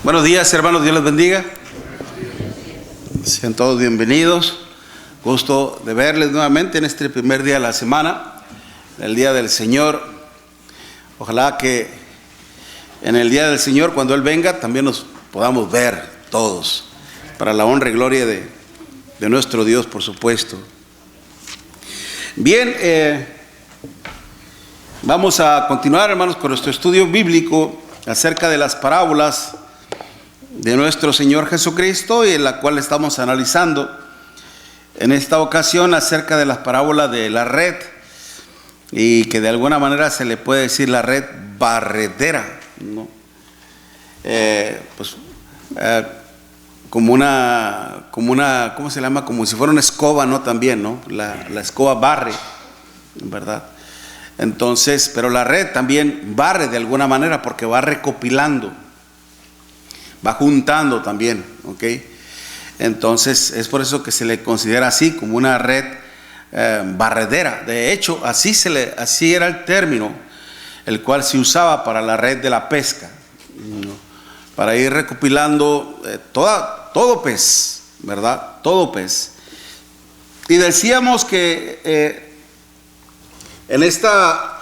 Buenos días, hermanos, Dios les bendiga. Sean todos bienvenidos. Gusto de verles nuevamente en este primer día de la semana, el día del Señor. Ojalá que en el día del Señor, cuando Él venga, también nos podamos ver todos, para la honra y gloria de nuestro Dios, por supuesto. Bien, vamos a continuar, hermanos, con nuestro estudio bíblico acerca de las parábolas de nuestro Señor Jesucristo, y en la cual estamos analizando en esta ocasión acerca de las parábolas de la red, y que de alguna manera se le puede decir la red barredera, ¿no? Como una, ¿cómo se llama? Como si fuera una escoba, ¿no? También, ¿no? La escoba barre, ¿verdad? Entonces, pero la red también barre de alguna manera, porque va recopilando, va juntando también, ¿ok? Entonces, es por eso que se le considera así, como una red barredera. De hecho, así era el término, el cual se usaba para la red de la pesca, ¿no? Para ir recopilando todo pez, ¿verdad? Todo pez. Y decíamos que en esta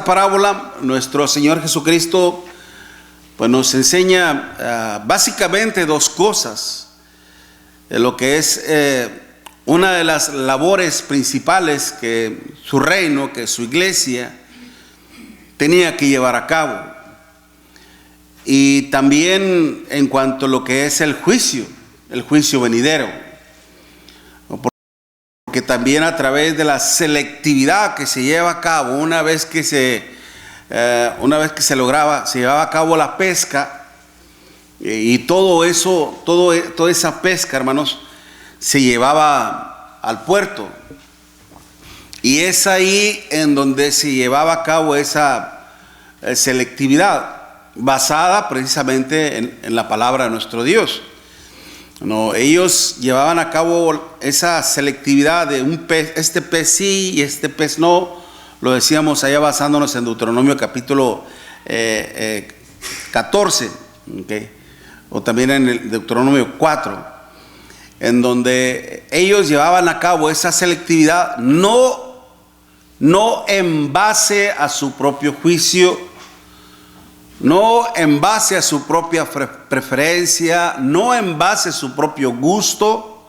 parábola, nuestro Señor Jesucristo pues nos enseña básicamente dos cosas. Lo que es una de las labores principales que su reino, que su iglesia tenía que llevar a cabo. Y también en cuanto a lo que es el juicio venidero. Porque también a través de la selectividad que se lleva a cabo una vez que se llevaba a cabo la pesca, y toda esa pesca, hermanos, se llevaba al puerto, y es ahí en donde se llevaba a cabo esa selectividad, basada precisamente en la palabra de nuestro Dios. No, ellos llevaban a cabo esa selectividad de un pez, este pez sí y este pez no. Lo decíamos allá basándonos en Deuteronomio capítulo 14, ¿okay? O también en el Deuteronomio 4, en donde ellos llevaban a cabo esa selectividad no en base a su propio juicio, no en base a su propia preferencia, no en base a su propio gusto,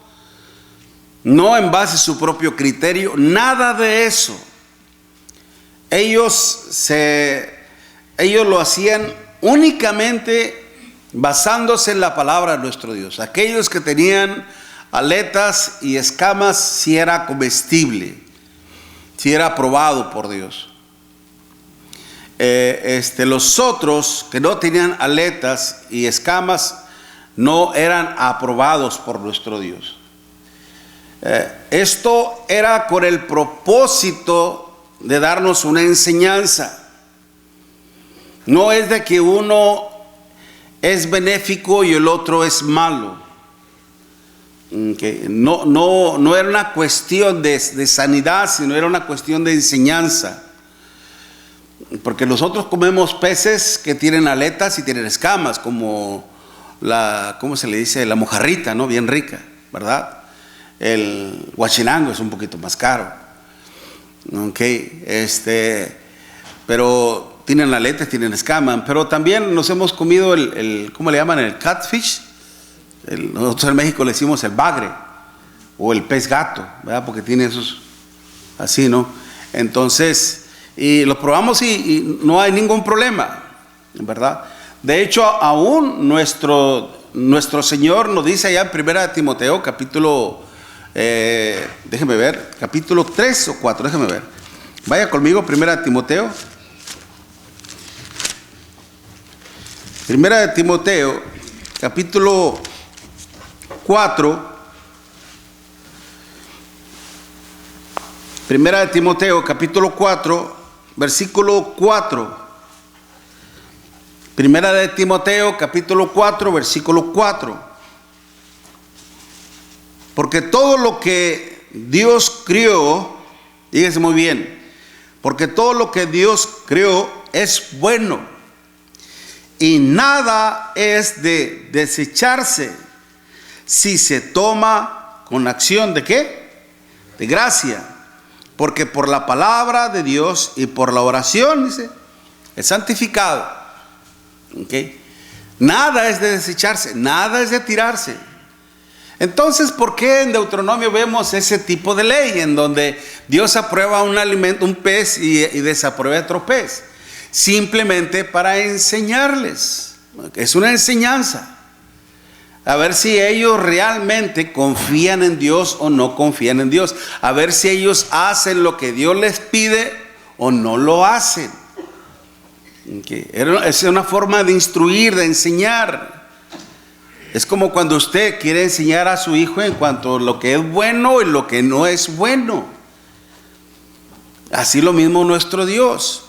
no en base a su propio criterio, nada de eso. Ellos lo hacían únicamente basándose en la palabra de nuestro Dios. Aquellos que tenían aletas y escamas, si era comestible, si era aprobado por Dios. Los otros que no tenían aletas y escamas no eran aprobados por nuestro Dios. Esto era con el propósito de darnos una enseñanza. No es de que uno es benéfico y el otro es malo. Okay. No era una cuestión de sanidad, sino era una cuestión de enseñanza. Porque nosotros comemos peces que tienen aletas y tienen escamas, como ¿cómo se le dice? La mojarrita, ¿no? Bien rica, ¿verdad? El huachinango es un poquito más caro. Okay. Pero tienen aletas, tienen escamas. Pero también nos hemos comido ¿cómo le llaman? El catfish. Nosotros en México le decimos el bagre o el pez gato, ¿verdad? Porque tiene esos así, ¿no? Entonces, y los probamos y no hay ningún problema, ¿verdad? De hecho, aún nuestro Señor nos dice allá en 1 Timoteo capítulo, déjeme ver, capítulo 3 o 4, déjeme ver. Vaya conmigo, 1 Timoteo. 1 Timoteo, capítulo 4. 1 Timoteo, capítulo 4, versículo 4. 1 Timoteo, capítulo 4, versículo 4. Porque todo lo que Dios crió, fíjese muy bien, porque todo lo que Dios creó es bueno y nada es de desecharse si se toma con acción ¿de qué? De gracia, porque por la palabra de Dios y por la oración, dice, es santificado. ¿Okay? Nada es de desecharse, nada es de tirarse. Entonces, ¿por qué en Deuteronomio vemos ese tipo de ley en donde Dios aprueba un alimento, un pez y desaprueba otro pez? Simplemente para enseñarles. Es una enseñanza. A ver si ellos realmente confían en Dios o no confían en Dios. A ver si ellos hacen lo que Dios les pide o no lo hacen. Okay. Es una forma de instruir, de enseñar. Es como cuando usted quiere enseñar a su hijo en cuanto a lo que es bueno y lo que no es bueno. Así lo mismo nuestro Dios.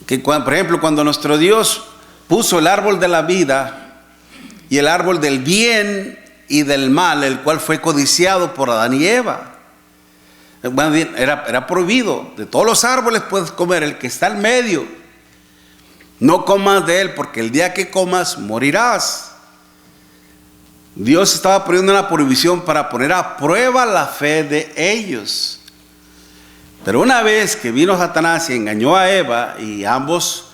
Que por ejemplo, cuando nuestro Dios puso el árbol de la vida y el árbol del bien y del mal, el cual fue codiciado por Adán y Eva. Era prohibido. De todos los árboles puedes comer, el que está al medio. No comas de él, porque el día que comas morirás. Dios estaba poniendo una prohibición para poner a prueba la fe de ellos. Pero una vez que vino Satanás y engañó a Eva y ambos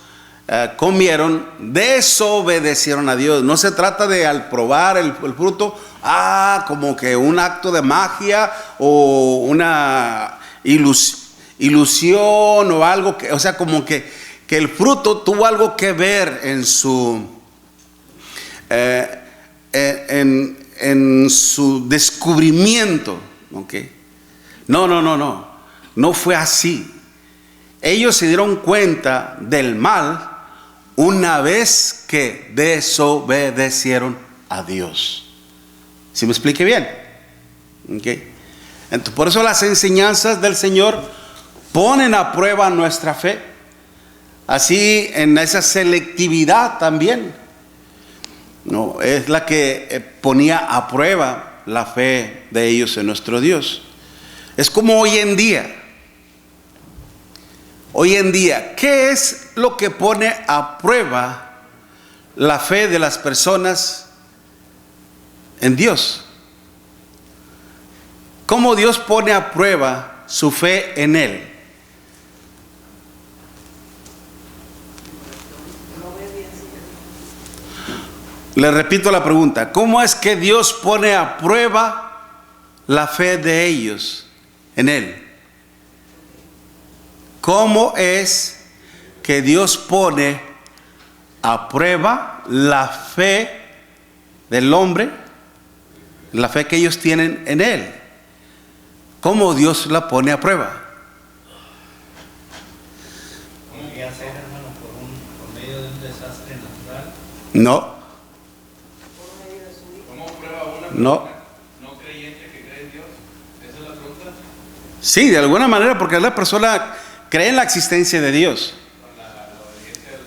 comieron, desobedecieron a Dios. No se trata de al probar el fruto, como que un acto de magia o una ilusión o algo que, o sea, como que el fruto tuvo algo que ver en su descubrimiento. ¿Okay? No fue así. Ellos se dieron cuenta del mal una vez que desobedecieron a Dios. ¿Sí me expliqué bien? ¿Okay? Entonces, por eso las enseñanzas del Señor ponen a prueba nuestra fe. Así en esa selectividad también. No, es la que ponía a prueba la fe de ellos en nuestro Dios. Es como hoy en día. Hoy en día, ¿qué es lo que pone a prueba la fe de las personas en Dios? ¿Cómo Dios pone a prueba su fe en Él? Le repito la pregunta, ¿cómo es que Dios pone a prueba la fe de ellos en Él? ¿Cómo es que Dios pone a prueba la fe del hombre, la fe que ellos tienen en Él? ¿Cómo Dios la pone a prueba? ¿Podría ser, hermano, por medio de un desastre natural? No. ¿Cómo prueba una No. no creyente que cree en Dios? ¿Esa es la pregunta? Sí, de alguna manera, porque la persona cree en la existencia de Dios. La obediencia al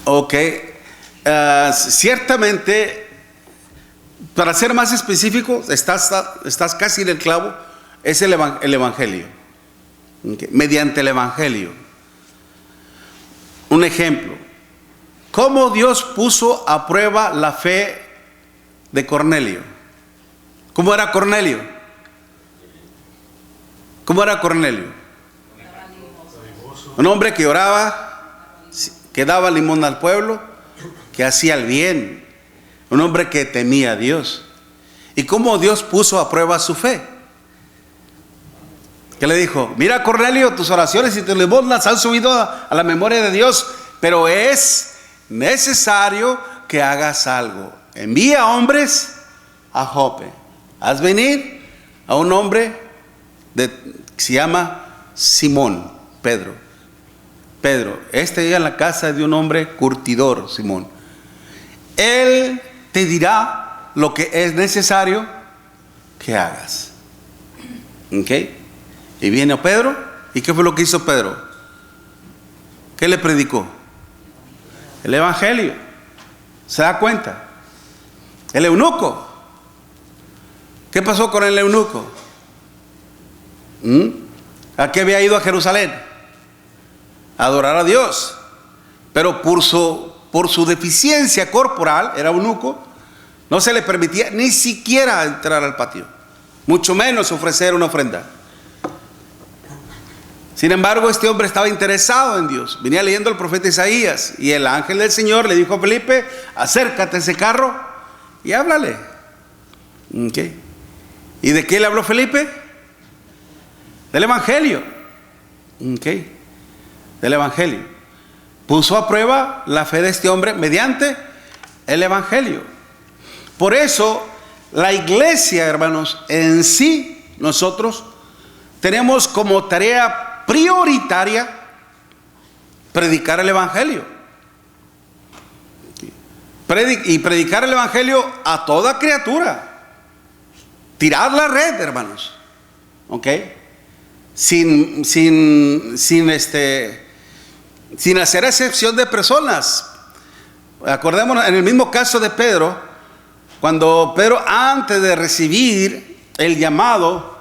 Evangelio. Ok. Ciertamente, para ser más específico, estás casi en el clavo, es el Evangelio. Okay. Mediante el Evangelio. Un ejemplo. ¿Cómo Dios puso a prueba la fe de Cornelio? ¿Cómo era Cornelio? ¿Cómo era Cornelio? Un hombre que oraba, que daba limón al pueblo, que hacía el bien. Un hombre que temía a Dios. ¿Y cómo Dios puso a prueba su fe? ¿Qué le dijo? Mira, Cornelio, tus oraciones y tus limosnas han subido a la memoria de Dios, pero es necesario que hagas algo. Envía hombres a Jope. Haz venir a un hombre que se llama Simón, Pedro. Llega a la casa de un hombre curtidor, Simón. Él te dirá lo que es necesario que hagas. ¿Ok? Y viene a Pedro. ¿Y qué fue lo que hizo Pedro? ¿Qué le predicó? El Evangelio. ¿Se da cuenta? El eunuco. ¿Qué pasó con el eunuco? ¿A qué había ido a Jerusalén? adorar a Dios. Pero por su deficiencia corporal, era eunuco, no se le permitía ni siquiera entrar al patio, mucho menos ofrecer una ofrenda. Sin embargo, este hombre estaba interesado en Dios. Venía leyendo el profeta Isaías y el ángel del Señor le dijo a Felipe: acércate a ese carro y háblale. ¿Okay? ¿Y de qué le habló Felipe? Del Evangelio. ¿Okay? Del Evangelio. Puso a prueba la fe de este hombre mediante el Evangelio. Por eso, la iglesia, hermanos, en sí, nosotros tenemos como tarea prioritaria predicar el Evangelio. Y predicar el Evangelio a toda criatura. Tirad la red, hermanos. ¿Ok? Sin hacer excepción de personas. Acordémonos en el mismo caso de Pedro, cuando Pedro, antes de recibir el llamado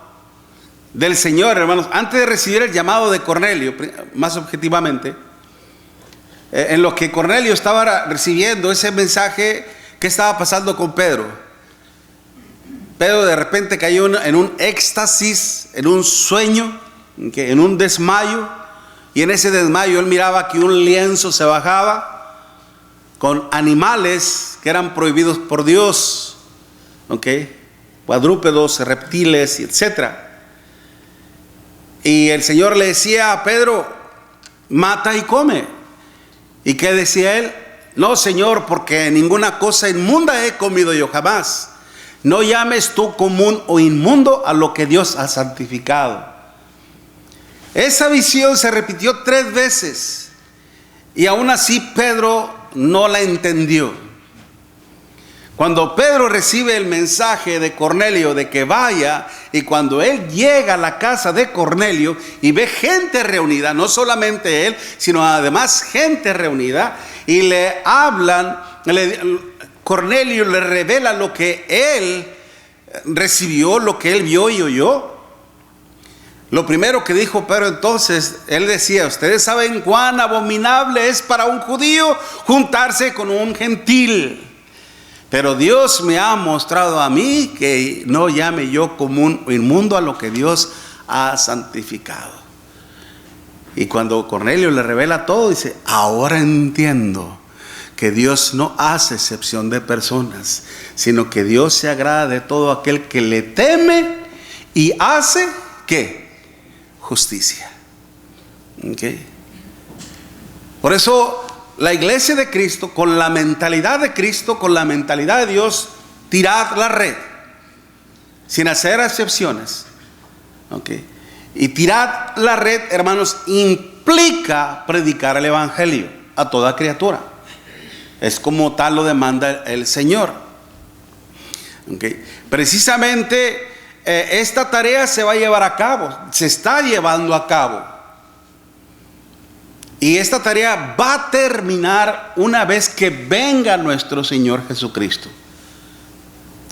del Señor, hermanos, antes de recibir el llamado de Cornelio, más objetivamente, en lo que Cornelio estaba recibiendo ese mensaje, ¿qué estaba pasando con Pedro? Pedro de repente cayó en un éxtasis, en un sueño, en un desmayo, y en ese desmayo él miraba que un lienzo se bajaba con animales que eran prohibidos por Dios, cuadrúpedos, reptiles, etcétera. Y el Señor le decía a Pedro: mata y come. ¿Y qué decía él? No, Señor, porque ninguna cosa inmunda he comido yo jamás. No llames tú común o inmundo a lo que Dios ha santificado. Esa visión se repitió 3 veces y aún así Pedro no la entendió. Cuando Pedro recibe el mensaje de Cornelio de que vaya, y cuando él llega a la casa de Cornelio y ve gente reunida, no solamente él, sino además gente reunida, y le hablan, Cornelio le revela lo que él recibió, lo que él vio y oyó. Lo primero que dijo Pedro entonces, él decía: ustedes saben cuán abominable es para un judío juntarse con un gentil. Pero Dios me ha mostrado a mí que no llame yo común o inmundo a lo que Dios ha santificado. Y cuando Cornelio le revela todo, dice: ahora entiendo que Dios no hace excepción de personas, sino que Dios se agrada de todo aquel que le teme y hace, ¿qué? Justicia. ¿Okay? Por eso la iglesia de Cristo, con la mentalidad de Cristo, con la mentalidad de Dios, tirad la red, sin hacer excepciones. ¿Okay? Y tirad la red, hermanos, implica predicar el Evangelio a toda criatura. Es como tal lo demanda el Señor. ¿Okay? Precisamente esta tarea se va a llevar a cabo, se está llevando a cabo. Y esta tarea va a terminar una vez que venga nuestro Señor Jesucristo.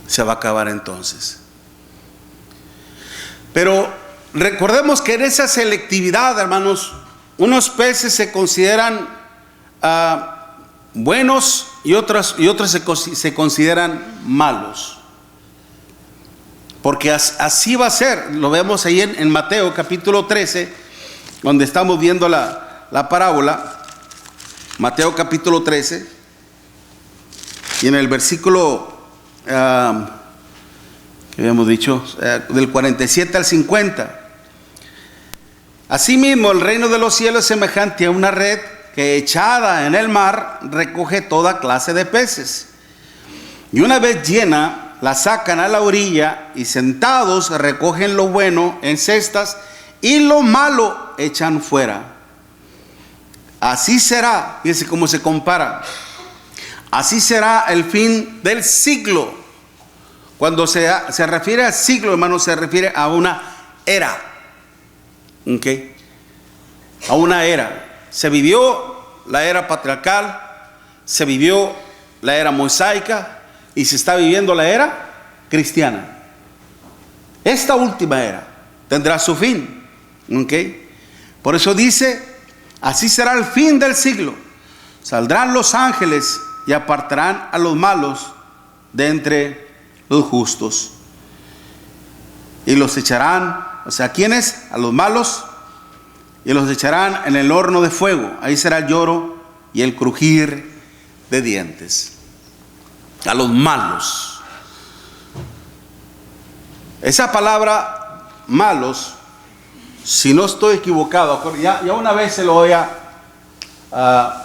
Se va a acabar entonces. Pero recordemos que en esa selectividad, hermanos, unos peces se consideran buenos y otros se consideran malos. Porque así va a ser. Lo vemos ahí en Mateo capítulo 13, donde estamos viendo la parábola. Mateo capítulo 13, y en el versículo que habíamos dicho, del 47 al 50. Asimismo, el reino de los cielos es semejante a una red que, echada en el mar, recoge toda clase de peces. Y una vez llena, la sacan a la orilla, y sentados recogen lo bueno en cestas y lo malo echan fuera. Así será, fíjense cómo se compara. Así será el fin del siglo. Cuando se refiere al siglo, hermano, se refiere a una era. ¿Okay? A una era. Se vivió la era patriarcal, se vivió la era mosaica, y se está viviendo la era cristiana. Esta última era tendrá su fin. ¿Okay? Por eso dice: Así será el fin del siglo. Saldrán los ángeles y apartarán a los malos de entre los justos. Y los echarán, o sea, ¿quiénes? A los malos. Y los echarán en el horno de fuego. Ahí será el lloro y el crujir de dientes. A los malos. Esa palabra malos, si no estoy equivocado, ya una vez se lo voy a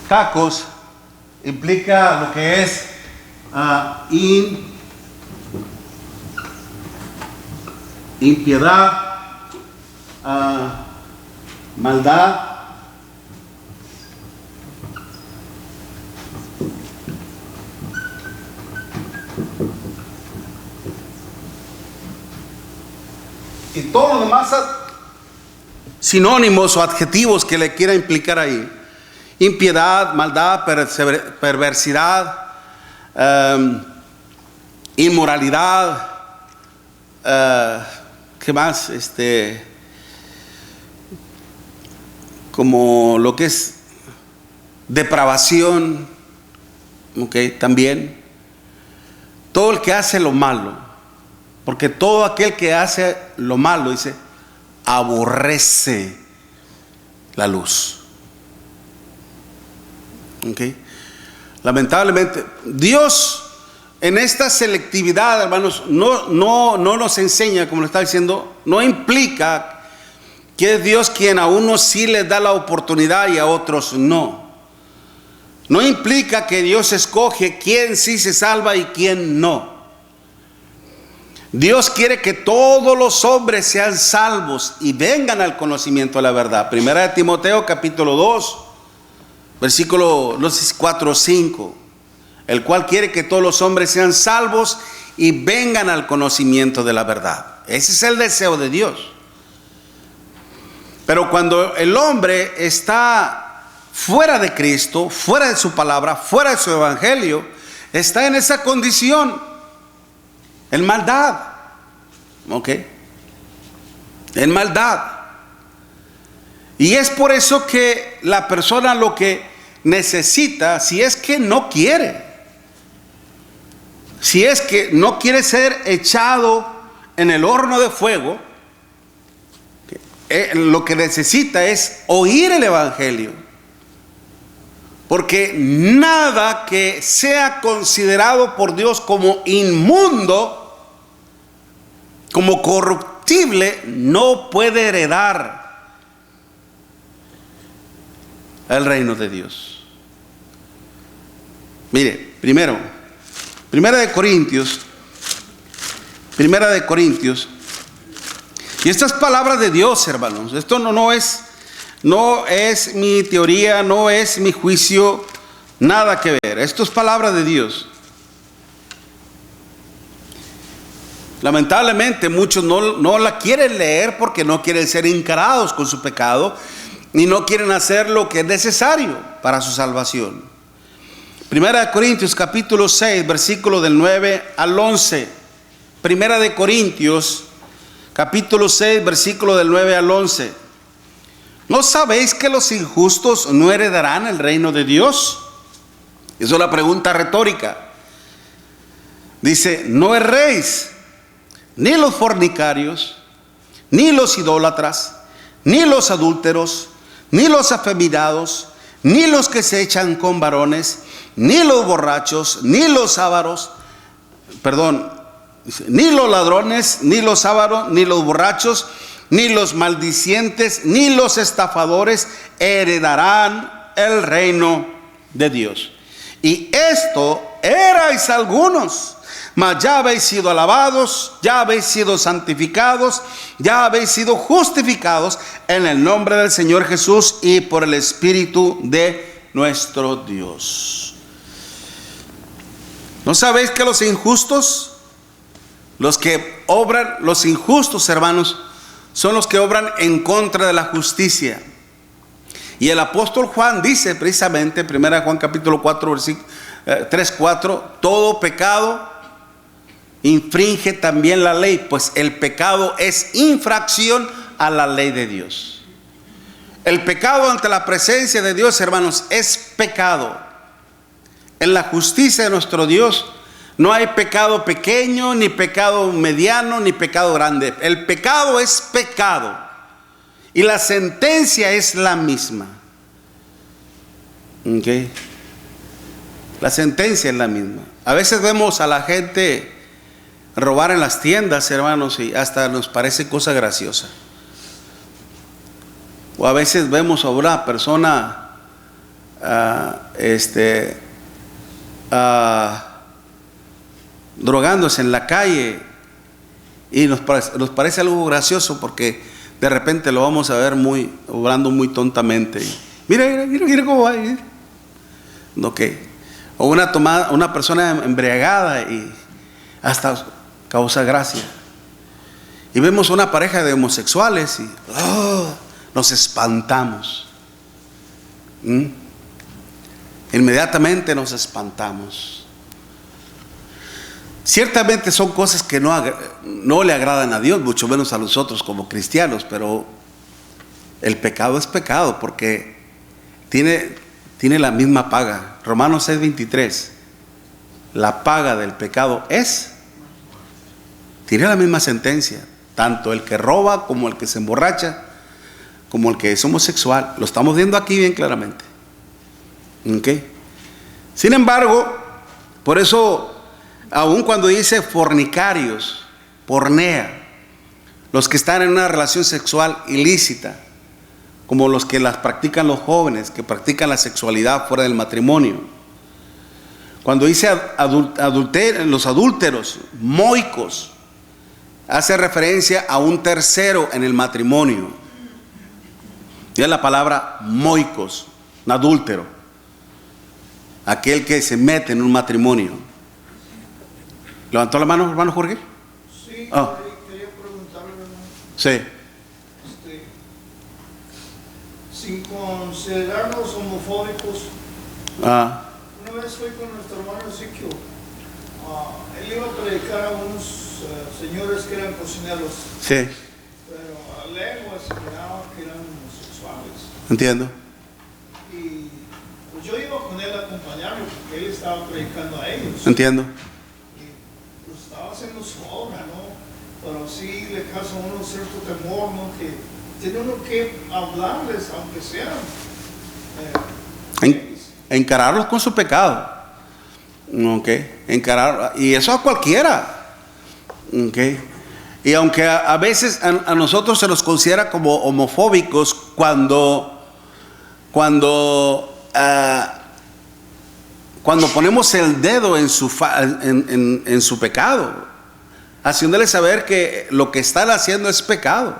tacos implica lo que es impiedad, maldad, y todos los demás sinónimos o adjetivos que le quiera implicar ahí. Impiedad, maldad, perversidad, inmoralidad, ¿qué más? Como lo que es depravación, ok, también. Todo el que hace lo malo, porque todo aquel que hace lo malo, dice, aborrece la luz. Okay. Lamentablemente, Dios en esta selectividad, hermanos, no nos enseña, como le está diciendo, no implica que es Dios quien a unos sí les da la oportunidad y a otros no. No implica que Dios escoge quién sí se salva y quién no. Dios quiere que todos los hombres sean salvos y vengan al conocimiento de la verdad. Primera de Timoteo capítulo 2. Versículo 4 o 5, el cual quiere que todos los hombres sean salvos y vengan al conocimiento de la verdad. Ese es el deseo de Dios. Pero cuando el hombre está fuera de Cristo, fuera de su palabra, fuera de su evangelio, está en esa condición, en maldad. ¿Ok? En maldad. Y es por eso que la persona lo que necesita, si es que no quiere ser echado en el horno de fuego, lo que necesita es oír el evangelio, porque nada que sea considerado por Dios como inmundo, como corruptible, no puede heredar el reino de Dios. Mire, Primera de Corintios, y estas palabras de Dios, hermanos, esto no es mi teoría, no es mi juicio, nada que ver, esto es palabra de Dios. Lamentablemente muchos no la quieren leer porque no quieren ser encarados con su pecado y no quieren hacer lo que es necesario para su salvación. Primera de Corintios capítulo 6, versículo del 9 al 11. Primera de Corintios capítulo 6, versículo del 9 al 11. ¿No sabéis que los injustos no heredarán el reino de Dios? Esa es la pregunta retórica. Dice, no erréis, ni los fornicarios, ni los idólatras, ni los adúlteros, ni los afeminados, ni los que se echan con varones, ni los borrachos, ni los ávaros, ni los ladrones, ni los ávaros, ni los borrachos, ni los maldicientes, ni los estafadores heredarán el reino de Dios. Y esto erais algunos, mas ya habéis sido alabados, ya habéis sido santificados, ya habéis sido justificados en el nombre del Señor Jesús y por el Espíritu de nuestro Dios. ¿No sabéis que los injustos, los injustos, hermanos, son los que obran en contra de la justicia? Y el apóstol Juan dice precisamente, 1 Juan capítulo 4, versículo 3, 4, todo pecado infringe también la ley, pues el pecado es infracción a la ley de Dios. El pecado ante la presencia de Dios, hermanos, es pecado. En la justicia de nuestro Dios no hay pecado pequeño, ni pecado mediano, ni pecado grande. El pecado es pecado. Y la sentencia es la misma. ¿Ok? La sentencia es la misma. A veces vemos a la gente robar en las tiendas, hermanos, y hasta nos parece cosa graciosa. O a veces vemos a una persona drogándose en la calle y nos parece algo gracioso porque de repente lo vamos a ver obrando muy tontamente. Mira cómo va. Okay. O una persona embriagada y hasta causa gracia. Y vemos una pareja de homosexuales y nos espantamos. Inmediatamente nos espantamos. Ciertamente son cosas que no le agradan a Dios, mucho menos a nosotros como cristianos, pero el pecado es pecado porque tiene la misma paga. Romanos 6:23. La paga del pecado tiene la misma sentencia. Tanto el que roba como el que se emborracha, como el que es homosexual. Lo estamos viendo aquí bien claramente. ¿Okay? Sin embargo, por eso, aun cuando dice fornicarios, pornea, los que están en una relación sexual ilícita, como los que las practican los jóvenes, que practican la sexualidad fuera del matrimonio. Cuando dice los adúlteros, moicos, hace referencia a un tercero en el matrimonio. Y es la palabra moicos, un adúltero, aquel que se mete en un matrimonio. ¿Levantó la mano, hermano Jorge? Sí, quería preguntarle, hermano. Sí. Sin considerarnos homofóbicos, Una vez fui con nuestro hermano Ezequiel. Él iba a predicar a unos señores que eran cocineros. Sí. Pero a lengua se miraba que eran homosexuales. Entiendo. Y pues yo iba con él a acompañarlo porque él estaba predicando a ellos. Entiendo. Y pues estaba haciendo su obra, ¿no? Pero sí le causa a uno cierto temor, ¿no? Que tiene uno que hablarles, aunque sean encararlos con su pecado. Okay. Y eso a cualquiera. Okay. Y aunque a veces a nosotros se nos considera como homofóbicos cuando ponemos el dedo en su pecado, haciéndole saber que lo que están haciendo es pecado.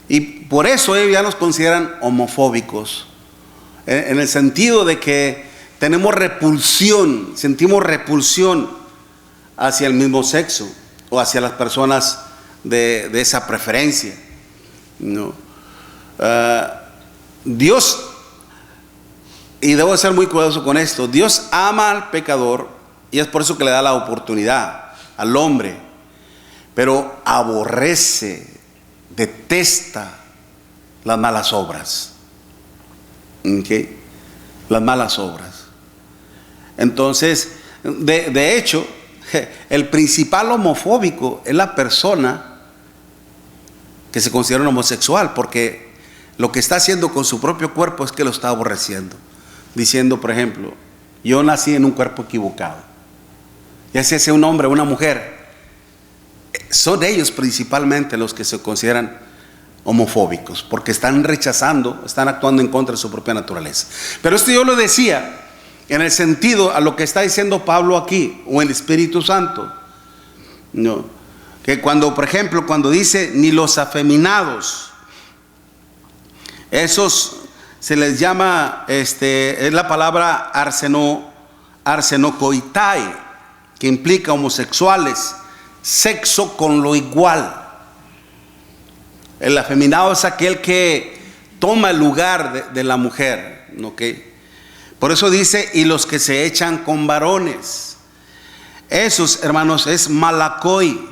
Y por eso ellos ya nos consideran homofóbicos, en el sentido de que sentimos repulsión hacia el mismo sexo o hacia las personas de esa preferencia, ¿no? Dios, y debo ser muy cuidadoso con esto, Dios ama al pecador y es por eso que le da la oportunidad al hombre, pero aborrece, detesta las malas obras. ¿Okay? Las malas obras. Entonces, de hecho, el principal homofóbico es la persona que se considera un homosexual, porque lo que está haciendo con su propio cuerpo es que lo está aborreciendo, diciendo, por ejemplo, yo nací en un cuerpo equivocado, ya sea un hombre o una mujer. Son ellos principalmente los que se consideran homofóbicos, porque están actuando en contra de su propia naturaleza. Pero esto yo lo decía en el sentido a lo que está diciendo Pablo aquí, o el Espíritu Santo, ¿no? Que por ejemplo, cuando dice ni los afeminados, esos se les llama, es la palabra arsenokoitai, que implica homosexuales, sexo con lo igual. El afeminado es aquel que toma el lugar de la mujer, ¿ok? Por eso dice, y los que se echan con varones. Esos, hermanos, es Malacoi.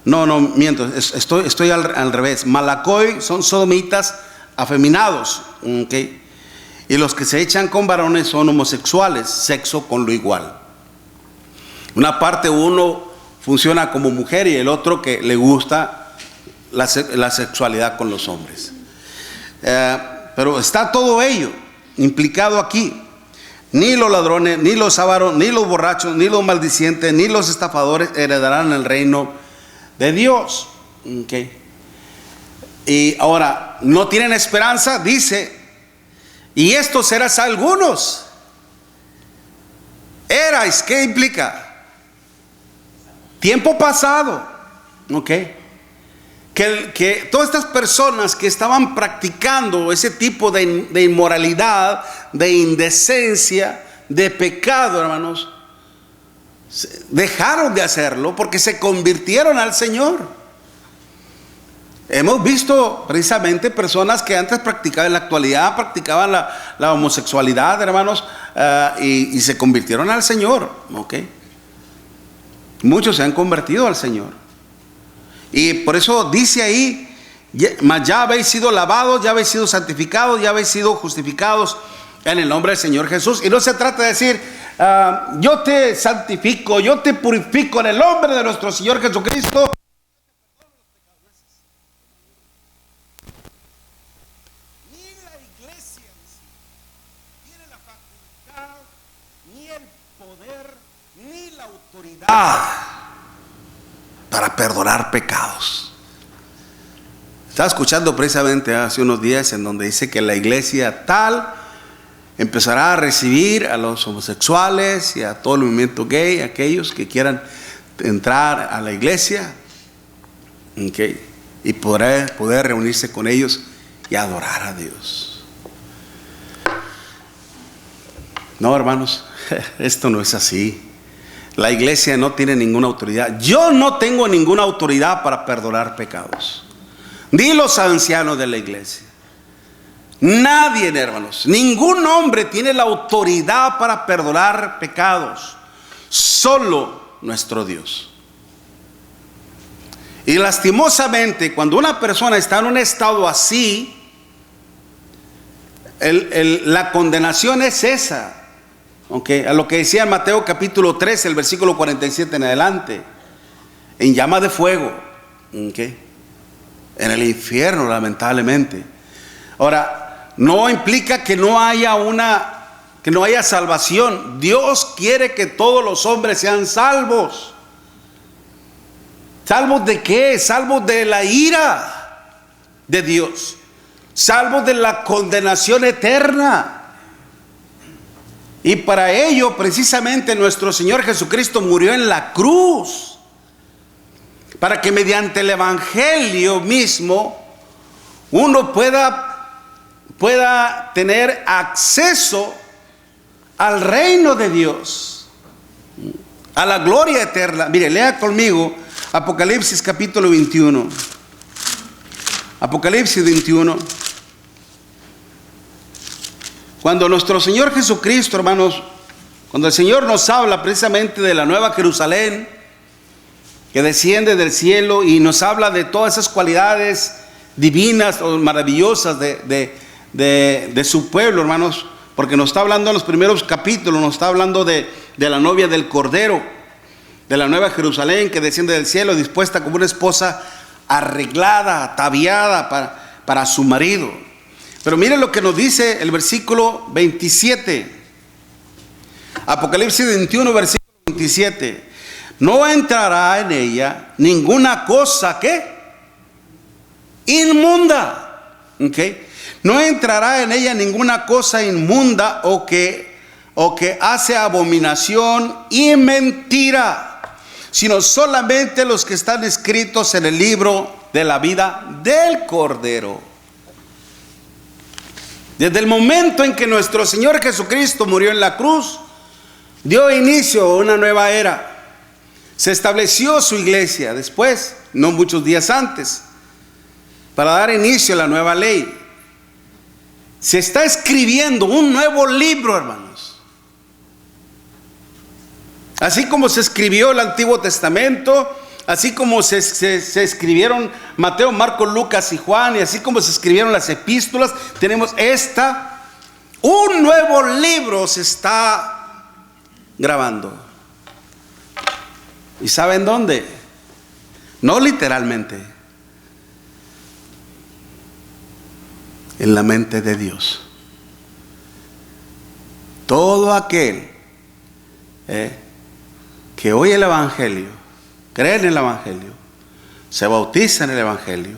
No, miento, estoy al revés. Malacoi son sodomitas afeminados, ¿okay? Y los que se echan con varones son homosexuales, sexo con lo igual. Una parte, uno funciona como mujer y el otro que le gusta la sexualidad con los hombres. Pero está todo ello implicado aquí. Ni los ladrones, ni los avaros, ni los borrachos, ni los maldicientes, ni los estafadores heredarán el reino de Dios. ¿Okay? Y ahora, ¿no tienen esperanza? Dice, y estos eras algunos. Erais, ¿qué implica? Tiempo pasado. ¿Ok? Que todas estas personas que estaban practicando ese tipo de inmoralidad, de indecencia, de pecado, hermanos, dejaron de hacerlo porque se convirtieron al Señor. Hemos visto precisamente personas que antes practicaban, en la actualidad practicaban la homosexualidad, hermanos, y se convirtieron al Señor. ¿Ok? Muchos se han convertido al Señor. Y por eso dice ahí, ya habéis sido lavados, ya habéis sido santificados, ya habéis sido justificados en el nombre del Señor Jesús. Y no se trata de decir, yo te santifico, yo te purifico en el nombre de nuestro Señor Jesucristo. Ni la iglesia tiene la facultad, ni el poder, ni la autoridad para perdonar pecados. Estaba escuchando precisamente hace unos días en donde dice que la iglesia tal empezará a recibir a los homosexuales y a todo el movimiento gay, aquellos que quieran entrar a la iglesia, ¿okay? Y poder reunirse con ellos y adorar a Dios. No, hermanos, esto no es así. La iglesia no tiene ninguna autoridad. Yo no tengo ninguna autoridad para perdonar pecados, ni los ancianos de la iglesia. Nadie, hermanos, ningún hombre tiene la autoridad para perdonar pecados. Solo nuestro Dios. Y lastimosamente, cuando una persona está en un estado así, la condenación es esa. Okay, a lo que decía en Mateo capítulo 13, el versículo 47 en adelante, en llama de fuego, okay, en el infierno, lamentablemente. Ahora, no implica que no haya salvación. Dios quiere que todos los hombres sean salvos. ¿Salvos de qué? Salvos de la ira de Dios, salvos de la condenación eterna. Y para ello, precisamente, nuestro Señor Jesucristo murió en la cruz, para que mediante el Evangelio mismo uno pueda tener acceso al reino de Dios, a la gloria eterna. Mire, lea conmigo Apocalipsis capítulo 21. Apocalipsis 21. Cuando nuestro Señor Jesucristo, hermanos, cuando el Señor nos habla precisamente de la nueva Jerusalén que desciende del cielo y nos habla de todas esas cualidades divinas o maravillosas de su pueblo, hermanos, porque nos está hablando en los primeros capítulos, nos está hablando de la novia del Cordero, de la nueva Jerusalén que desciende del cielo, dispuesta como una esposa arreglada, ataviada para su marido. Pero miren lo que nos dice el versículo 27. Apocalipsis 21, versículo 27. No entrará en ella ninguna cosa que inmunda. ¿Okay? No entrará en ella ninguna cosa inmunda o que hace abominación y mentira, sino solamente los que están escritos en el libro de la vida del Cordero. Desde el momento en que nuestro Señor Jesucristo murió en la cruz, dio inicio a una nueva era. Se estableció su iglesia después, no muchos días antes, para dar inicio a la nueva ley. Se está escribiendo un nuevo libro, hermanos. Así como se escribió el Antiguo Testamento, así como se escribieron Mateo, Marcos, Lucas y Juan, y así como se escribieron las epístolas, tenemos un nuevo libro se está grabando. ¿Y saben dónde? No literalmente, en la mente de Dios. Todo aquel que oye el Evangelio, cree en el Evangelio, se bautiza en el Evangelio,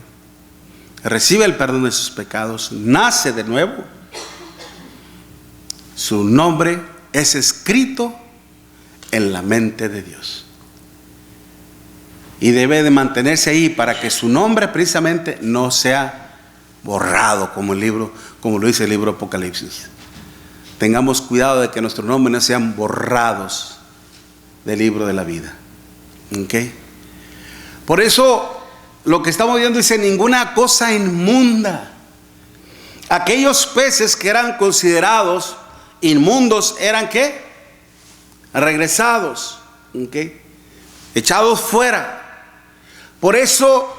recibe el perdón de sus pecados, nace de nuevo, su nombre es escrito en la mente de Dios. Y debe de mantenerse ahí para que su nombre precisamente no sea borrado como lo dice el libro Apocalipsis. Tengamos cuidado de que nuestros nombres no sean borrados del libro de la vida. ¿Ok? Por eso lo que estamos viendo dice: ninguna cosa inmunda. Aquellos peces que eran considerados inmundos eran ¿qué? Regresados. ¿Ok? Echados fuera. Por eso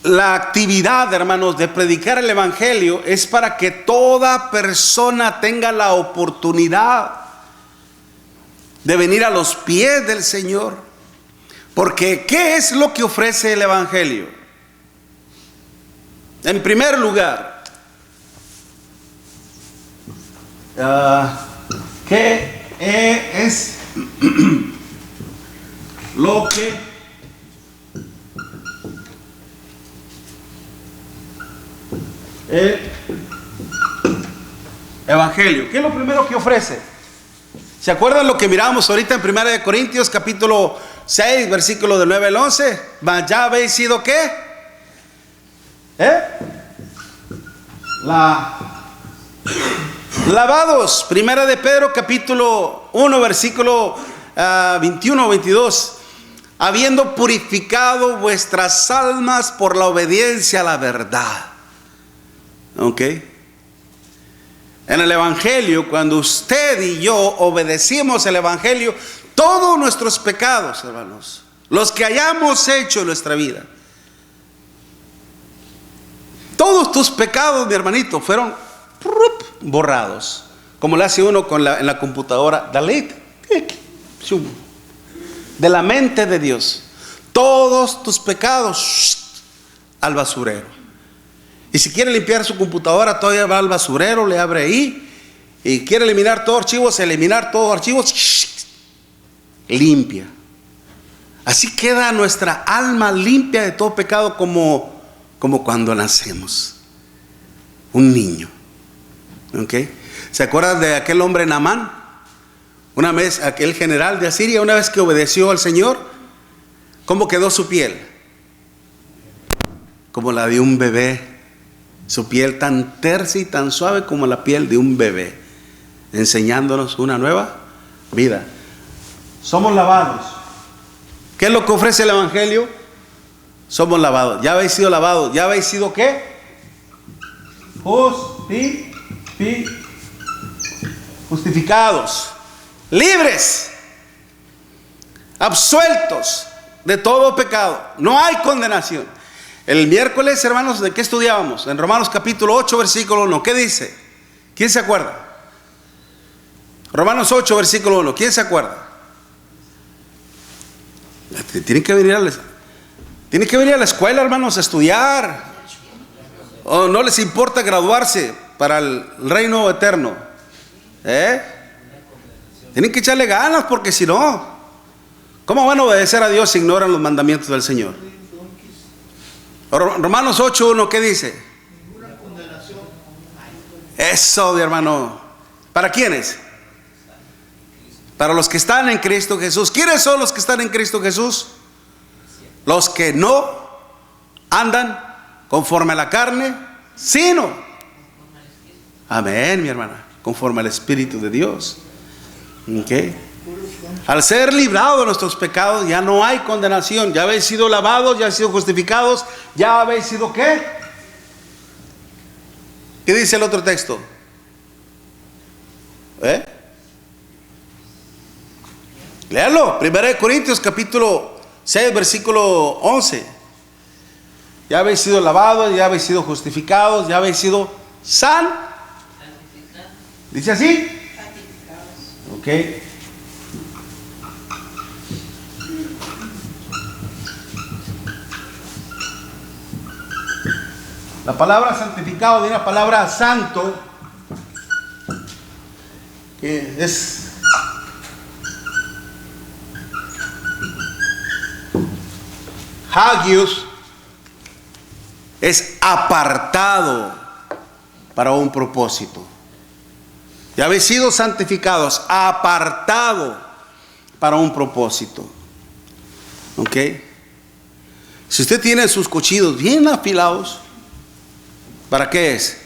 la actividad, hermanos, de predicar el Evangelio es para que toda persona tenga la oportunidad de venir a los pies del Señor. Porque ¿qué es lo que ofrece el Evangelio? En primer lugar, ¿qué es lo que el Evangelio? ¿Qué es lo primero que ofrece? ¿Se acuerdan lo que mirábamos ahorita en 1 Corintios capítulo 6, versículo del 9 al 11? ¿Ya habéis sido qué? Lavados. 1 de Pedro capítulo 1, versículo 21 o 22. Habiendo purificado vuestras almas por la obediencia a la verdad. ¿Ok? En el Evangelio, cuando usted y yo obedecimos el Evangelio, todos nuestros pecados, hermanos, los que hayamos hecho en nuestra vida, todos tus pecados, mi hermanito, fueron borrados. Como lo hace uno en la computadora, delete, de la mente de Dios. Todos tus pecados al basurero. Y si quiere limpiar su computadora, todavía va al basurero, le abre ahí. Y quiere eliminar todos archivos, limpia. Así queda nuestra alma limpia de todo pecado, como cuando nacemos. Un niño. ¿Ok? ¿Se acuerdan de aquel hombre Naamán? Una vez, aquel general de Asiria, una vez que obedeció al Señor, ¿cómo quedó su piel? Como la de un bebé. Su piel tan tersa y tan suave como la piel de un bebé, enseñándonos una nueva vida. Somos lavados. ¿Qué es lo que ofrece el Evangelio? Somos lavados. ¿Ya habéis sido lavados? ¿Ya habéis sido qué? Justificados, libres, absueltos de todo pecado. No hay condenación. El miércoles, hermanos, ¿de qué estudiábamos? En Romanos capítulo 8, versículo 1. ¿Qué dice? ¿Quién se acuerda? Romanos 8, versículo 1. ¿Quién se acuerda? Tienen que venir a la escuela, hermanos, a estudiar. ¿O no les importa graduarse para el reino eterno? Tienen que echarle ganas, porque si no, ¿cómo van a obedecer a Dios si ignoran los mandamientos del Señor? Romanos 8:1, ¿qué dice? Ninguna condenación. Eso, mi hermano. ¿Para quiénes? Para los que están en Cristo Jesús. ¿Quiénes son los que están en Cristo Jesús? Los que no andan conforme a la carne, sino, amén, mi hermana, conforme al Espíritu de Dios. ¿Ok? Al ser librados de nuestros pecados, ya no hay condenación. Ya habéis sido lavados, ya habéis sido justificados. Ya habéis sido ¿qué? ¿Qué dice el otro texto? Léalo, 1 Corintios capítulo 6, versículo 11. Ya habéis sido lavados, ya habéis sido justificados, ya habéis sido santificados. ¿Dice así? Santificados. Ok. La palabra santificado de la palabra santo, que es hagios, es apartado para un propósito. Ya habéis sido santificados, apartado para un propósito. ¿Ok? Si usted tiene sus cuchillos bien afilados, ¿para qué es?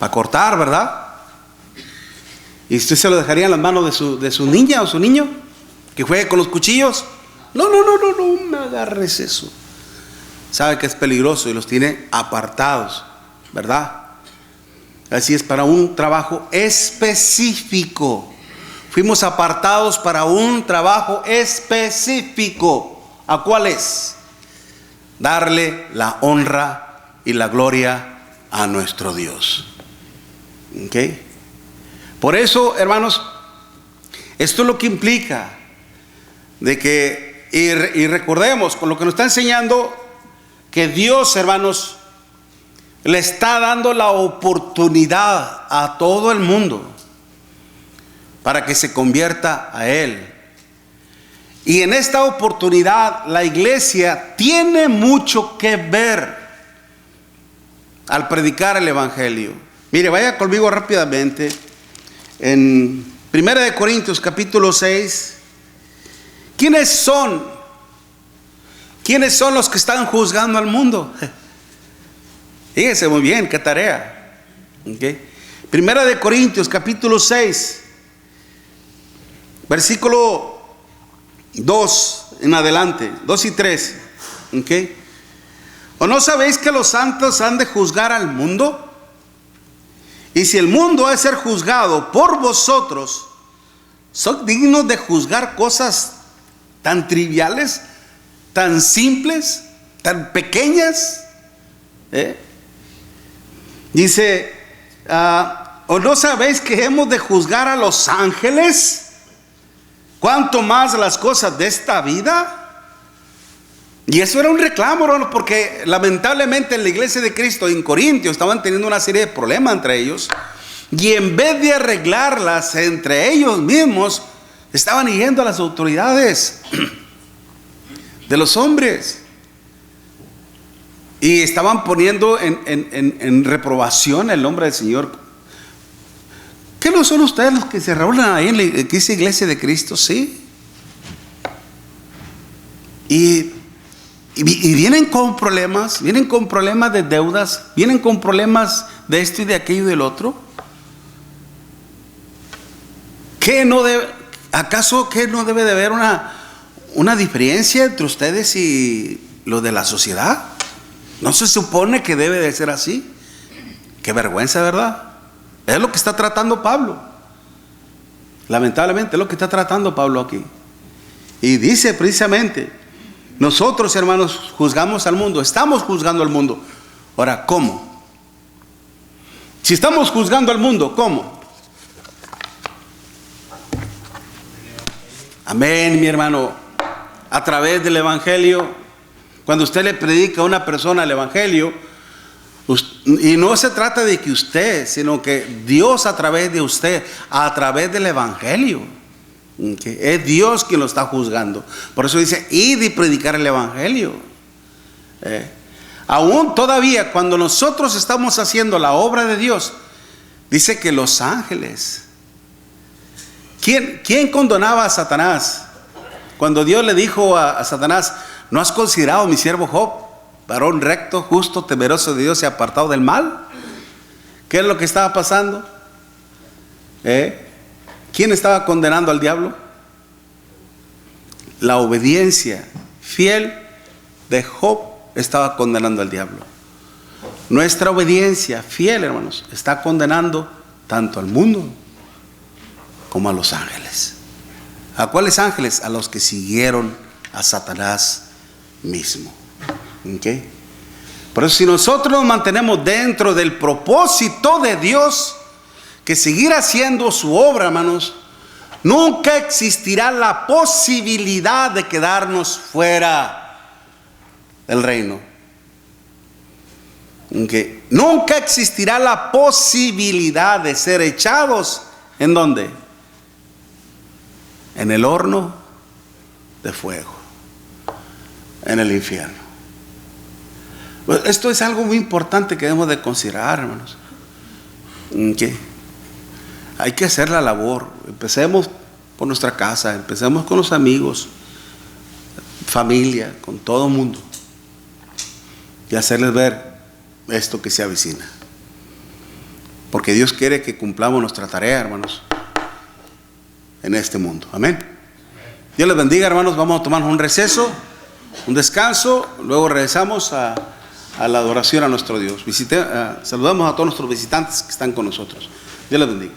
Para cortar, ¿verdad? ¿Y usted se lo dejaría en las manos de su niña o su niño que juegue con los cuchillos? No me agarres eso. Sabe que es peligroso y los tiene apartados, ¿verdad? Así es, para un trabajo específico. Fuimos apartados para un trabajo específico. ¿A cuál es? Darle la honra y la gloria a nuestro Dios. ¿Ok? Por eso, hermanos, esto es lo que implica de que, y recordemos con lo que nos está enseñando, que Dios, hermanos, le está dando la oportunidad a todo el mundo para que se convierta a Él. Y en esta oportunidad la iglesia tiene mucho que ver al predicar el Evangelio. Mire, vaya conmigo rápidamente en 1 Corintios capítulo 6. ¿Quiénes son? ¿Quiénes son los que están juzgando al mundo? Fíjense muy bien, qué tarea. ¿Okay? 1 Corintios capítulo 6, versículo 2 en adelante, 2 y 3. ¿Okay? ¿O no sabéis que los santos han de juzgar al mundo? Y si el mundo ha de ser juzgado por vosotros, ¿son dignos de juzgar cosas tan triviales, tan simples, tan pequeñas? Dice, ¿o no sabéis que hemos de juzgar a los ángeles? ¿Cuánto más las cosas de esta vida? Y eso era un reclamo, hermano, porque lamentablemente en la iglesia de Cristo en Corintios estaban teniendo una serie de problemas entre ellos, y en vez de arreglarlas entre ellos mismos, estaban yendo a las autoridades de los hombres y estaban poniendo en reprobación el nombre del Señor. ¿Qué no son ustedes los que se reúnen ahí en la iglesia de Cristo? Sí. Y vienen con problemas de deudas, vienen con problemas de esto y de aquello y del otro. ¿Acaso que no debe de haber una diferencia entre ustedes y lo de la sociedad? ¿No se supone que debe de ser así? Qué vergüenza, ¿verdad? Es lo que está tratando Pablo. Lamentablemente es lo que está tratando Pablo aquí. Y dice precisamente, nosotros, hermanos, juzgamos al mundo, estamos juzgando al mundo. Ahora, ¿cómo? Si estamos juzgando al mundo, ¿cómo? Amén, mi hermano. A través del Evangelio, cuando usted le predica a una persona el Evangelio, y no se trata de que usted, sino que Dios a través de usted, a través del Evangelio, que es Dios quien lo está juzgando. Por eso dice, id y predicar el Evangelio. Aún todavía cuando nosotros estamos haciendo la obra de Dios, dice que los ángeles, ¿quién condenaba a Satanás? Cuando Dios le dijo a Satanás, ¿no has considerado a mi siervo Job, varón recto, justo, temeroso de Dios y apartado del mal? ¿Qué es lo que estaba pasando? ¿Quién estaba condenando al diablo? La obediencia fiel de Job estaba condenando al diablo. Nuestra obediencia fiel, hermanos, está condenando tanto al mundo como a los ángeles. ¿A cuáles ángeles? A los que siguieron a Satanás mismo. ¿Okay? Por eso, si nosotros nos mantenemos dentro del propósito de Dios, que seguir haciendo su obra, hermanos, nunca existirá la posibilidad de quedarnos fuera del reino. ¿Okay? Nunca existirá la posibilidad de ser echados, ¿en dónde? En el horno de fuego, en el infierno. Esto es algo muy importante que debemos de considerar, hermanos. ¿Okay? Hay que hacer la labor. Empecemos por nuestra casa, empecemos con los amigos, familia, con todo el mundo, y hacerles ver esto que se avecina, porque Dios quiere que cumplamos nuestra tarea, hermanos, en este mundo. Amén. Dios les bendiga, hermanos. Vamos a tomar un receso, un descanso, luego regresamos a la adoración a nuestro Dios. Saludamos a todos nuestros visitantes que están con nosotros. Dios les bendiga.